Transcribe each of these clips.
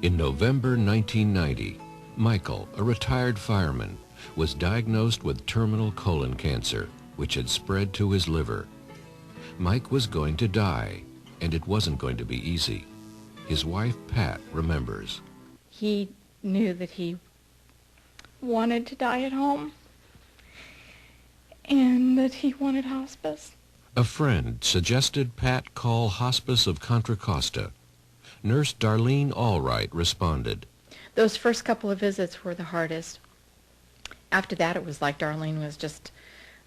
In November 1990, Michael, a retired fireman, was diagnosed with terminal colon cancer, which had spread to his liver. Mike was going to die, and it wasn't going to be easy. His wife, Pat, remembers. He knew that he wanted to die at home and that he wanted hospice. A friend suggested Pat call Hospice of Contra Costa. Nurse Darlene Allwright responded. Those first couple of visits were the hardest. After that, it was like Darlene was just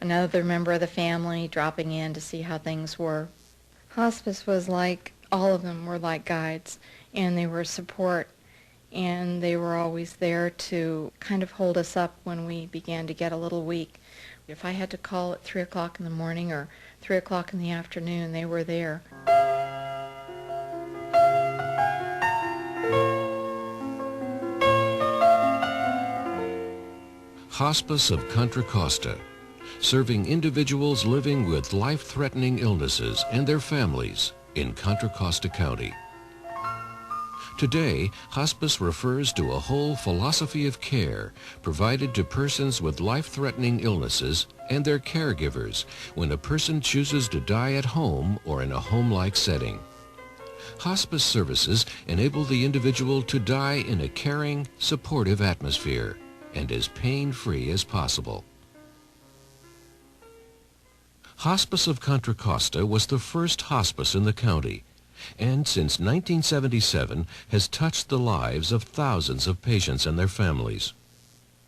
another member of the family dropping in to see how things were. Hospice was like, all of them were like guides, and they were support, and they were always there to kind of hold us up when we began to get a little weak. If I had to call at 3 o'clock in the morning or 3 o'clock in the afternoon, they were there. Hospice of Contra Costa, serving individuals living with life-threatening illnesses and their families in Contra Costa County. Today, hospice refers to a whole philosophy of care provided to persons with life-threatening illnesses and their caregivers when a person chooses to die at home or in a home-like setting. Hospice services enable the individual to die in a caring, supportive atmosphere and as pain-free as possible. Hospice of Contra Costa was the first hospice in the county, and since 1977 has touched the lives of thousands of patients and their families.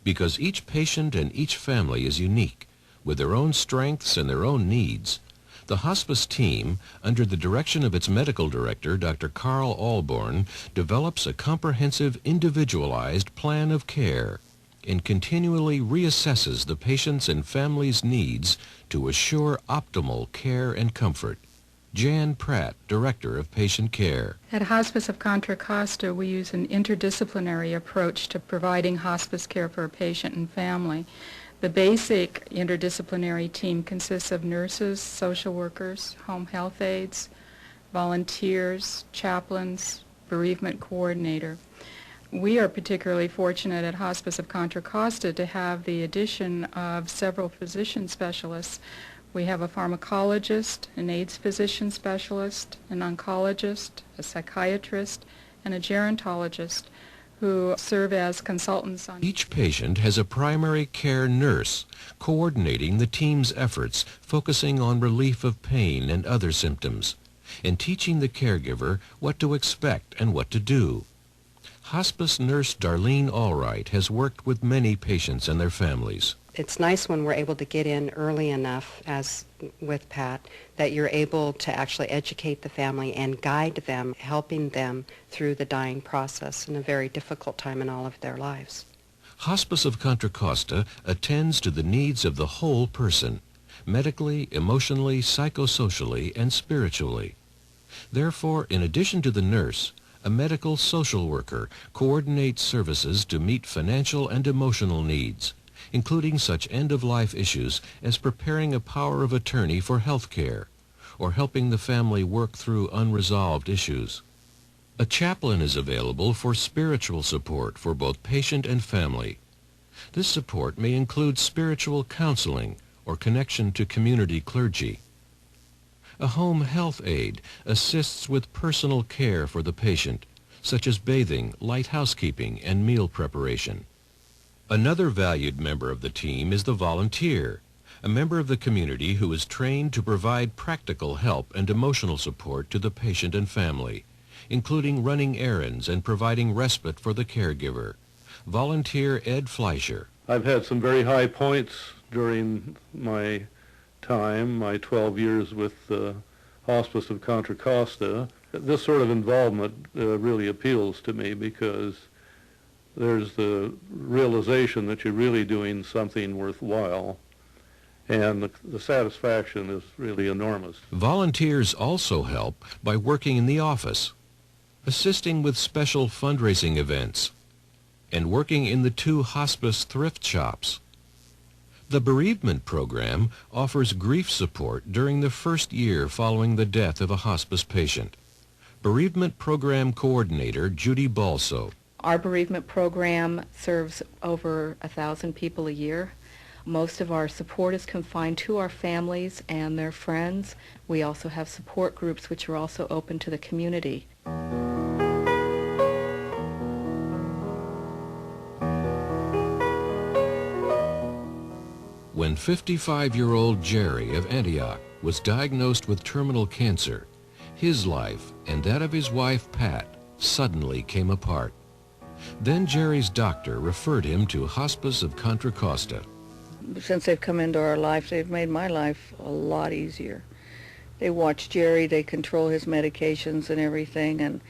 Because each patient and each family is unique, with their own strengths and their own needs, the hospice team, under the direction of its medical director, Dr. Carl Alborn, develops a comprehensive, individualized plan of care and continually reassesses the patient's and family's needs to assure optimal care and comfort. Jan Pratt, Director of Patient Care. At Hospice of Contra Costa, we use an interdisciplinary approach to providing hospice care for a patient and family. The basic interdisciplinary team consists of nurses, social workers, home health aides, volunteers, chaplains, bereavement coordinator. We are particularly fortunate at Hospice of Contra Costa to have the addition of several physician specialists. We have a pharmacologist, an AIDS physician specialist, an oncologist, a psychiatrist, and a gerontologist who serve as consultants on... Each patient has a primary care nurse coordinating the team's efforts, focusing on relief of pain and other symptoms, and teaching the caregiver what to expect and what to do. Hospice nurse Darlene Allwright has worked with many patients and their families. It's nice when we're able to get in early enough, as with Pat, that you're able to actually educate the family and guide them, helping them through the dying process in a very difficult time in all of their lives. Hospice of Contra Costa attends to the needs of the whole person, medically, emotionally, psychosocially, and spiritually. Therefore, in addition to the nurse, a medical social worker coordinates services to meet financial and emotional needs, including such end-of-life issues as preparing a power of attorney for health care or helping the family work through unresolved issues. A chaplain is available for spiritual support for both patient and family. This support may include spiritual counseling or connection to community clergy. A home health aide assists with personal care for the patient, such as bathing, light housekeeping, and meal preparation. Another valued member of the team is the volunteer, a member of the community who is trained to provide practical help and emotional support to the patient and family, including running errands and providing respite for the caregiver. Volunteer Ed Fleischer. I've had some very high points during my time, my 12 years with Hospice of Contra Costa. This sort of involvement really appeals to me because there's the realization that you're really doing something worthwhile, and the satisfaction is really enormous. Volunteers also help by working in the office, assisting with special fundraising events, and working in the 2 hospice thrift shops. The bereavement program offers grief support during the first year following the death of a hospice patient. Bereavement Program Coordinator Judy Balso. Our bereavement program serves over 1,000 people a year. Most of our support is confined to our families and their friends. We also have support groups which are also open to the community. When 55-year-old Jerry of Antioch was diagnosed with terminal cancer, his life and that of his wife Pat suddenly came apart. Then Jerry's doctor referred him to Hospice of Contra Costa. Since they've come into our life, they've made my life a lot easier. They watch Jerry, they control his medications and everything,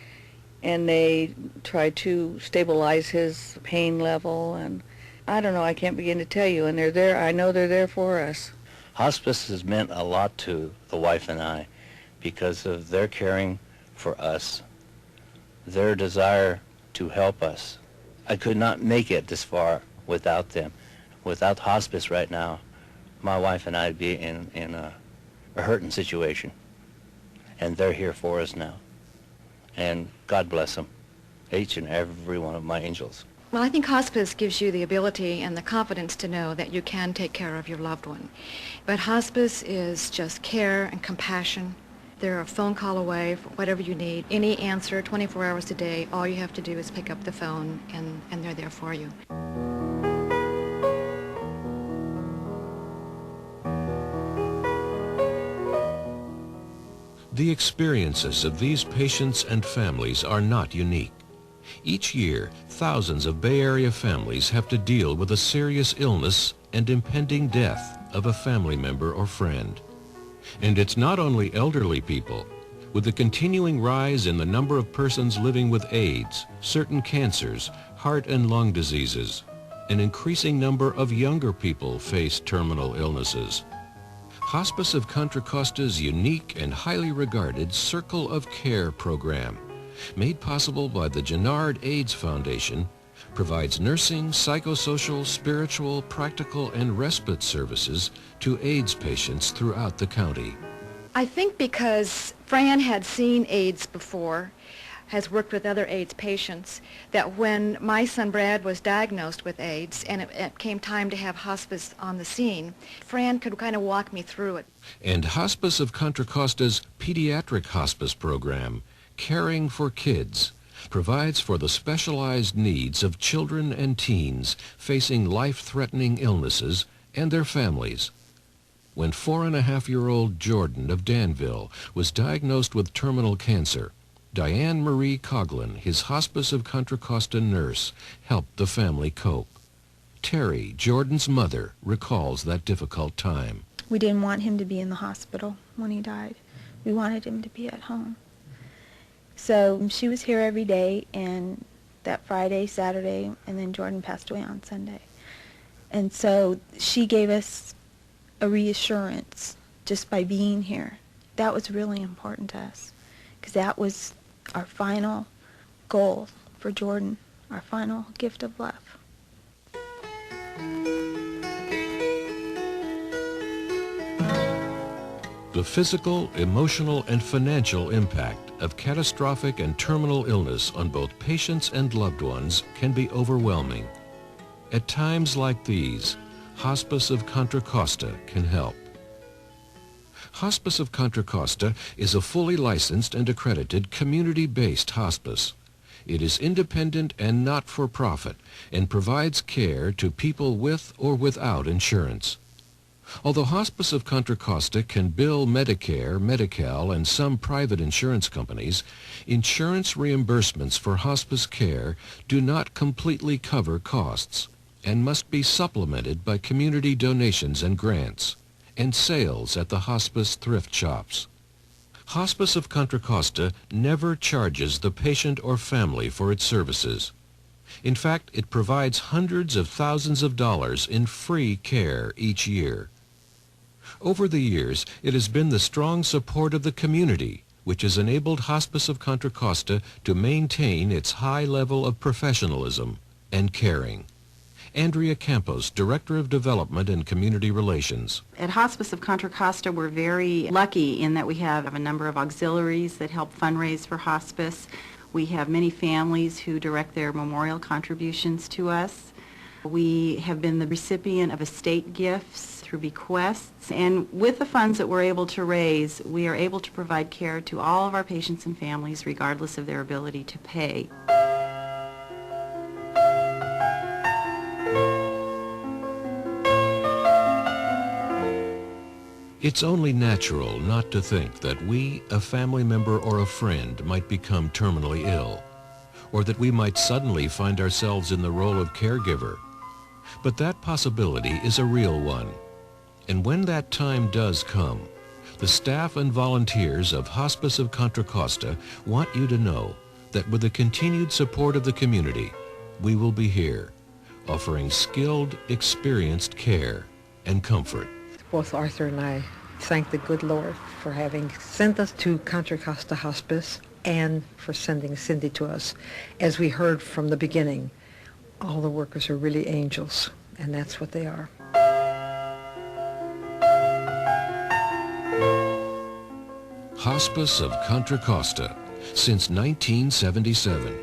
and they try to stabilize his pain level, and I don't know, I can't begin to tell you, and they're there, I know they're there for us. Hospice has meant a lot to the wife and I because of their caring for us, their desire to help us. I could not make it this far without them. Without hospice right now, my wife and I'd be in a hurting situation. And they're here for us now. And God bless them, each and every one of my angels. Well, I think hospice gives you the ability and the confidence to know that you can take care of your loved one. But hospice is just care and compassion. They're a phone call away for whatever you need. Any answer, 24 hours a day, all you have to do is pick up the phone and they're there for you. The experiences of these patients and families are not unique. Each year, thousands of Bay Area families have to deal with a serious illness and impending death of a family member or friend. And it's not only elderly people. With the continuing rise in the number of persons living with AIDS, certain cancers, heart and lung diseases, an increasing number of younger people face terminal illnesses. Hospice of Contra Costa's unique and highly regarded Circle of Care program, made possible by the Gennard AIDS Foundation, provides nursing, psychosocial, spiritual, practical, and respite services to AIDS patients throughout the county. I think because Fran had seen AIDS before, has worked with other AIDS patients, that when my son Brad was diagnosed with AIDS and it came time to have hospice on the scene, Fran could kind of walk me through it. And Hospice of Contra Costa's pediatric hospice program, Caring for Kids, provides for the specialized needs of children and teens facing life-threatening illnesses and their families. When 4.5-year-old Jordan of Danville was diagnosed with terminal cancer, Diane Marie Coughlin, his Hospice of Contra Costa nurse, helped the family cope. Terry, Jordan's mother, recalls that difficult time. We didn't want him to be in the hospital when he died. We wanted him to be at home. So she was here every day, and that Friday, Saturday, and then Jordan passed away on Sunday. And so she gave us a reassurance just by being here. That was really important to us, because that was our final goal for Jordan, our final gift of love. The physical, emotional, and financial impact of catastrophic and terminal illness on both patients and loved ones can be overwhelming. At times like these, Hospice of Contra Costa can help. Hospice of Contra Costa is a fully licensed and accredited community-based hospice. It is independent and not-for-profit and provides care to people with or without insurance. Although Hospice of Contra Costa can bill Medicare, Medi-Cal, and some private insurance companies, insurance reimbursements for hospice care do not completely cover costs and must be supplemented by community donations and grants and sales at the hospice thrift shops. Hospice of Contra Costa never charges the patient or family for its services. In fact, it provides hundreds of thousands of dollars in free care each year. Over the years, it has been the strong support of the community which has enabled Hospice of Contra Costa to maintain its high level of professionalism and caring. Andrea Campos, Director of Development and Community Relations. At Hospice of Contra Costa, we're very lucky in that we have a number of auxiliaries that help fundraise for hospice. We have many families who direct their memorial contributions to us. We have been the recipient of estate gifts through bequests, and with the funds that we're able to raise, we are able to provide care to all of our patients and families regardless of their ability to pay. It's only natural not to think that we, a family member or a friend, might become terminally ill, or that we might suddenly find ourselves in the role of caregiver. But that possibility is a real one. And when that time does come, the staff and volunteers of Hospice of Contra Costa want you to know that with the continued support of the community, we will be here, offering skilled, experienced care and comfort. Both Arthur and I thank the good Lord for having sent us to Contra Costa Hospice and for sending Cindy to us. As we heard from the beginning, all the workers are really angels, and that's what they are. Hospice of Contra Costa, since 1977,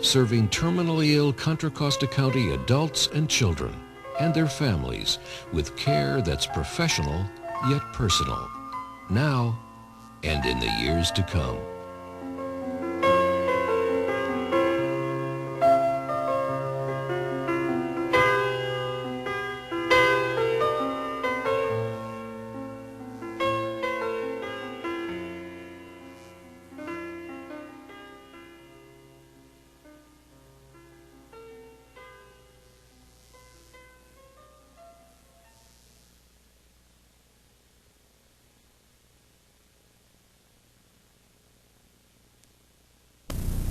serving terminally ill Contra Costa County adults and children and their families with care that's professional yet personal, now and in the years to come.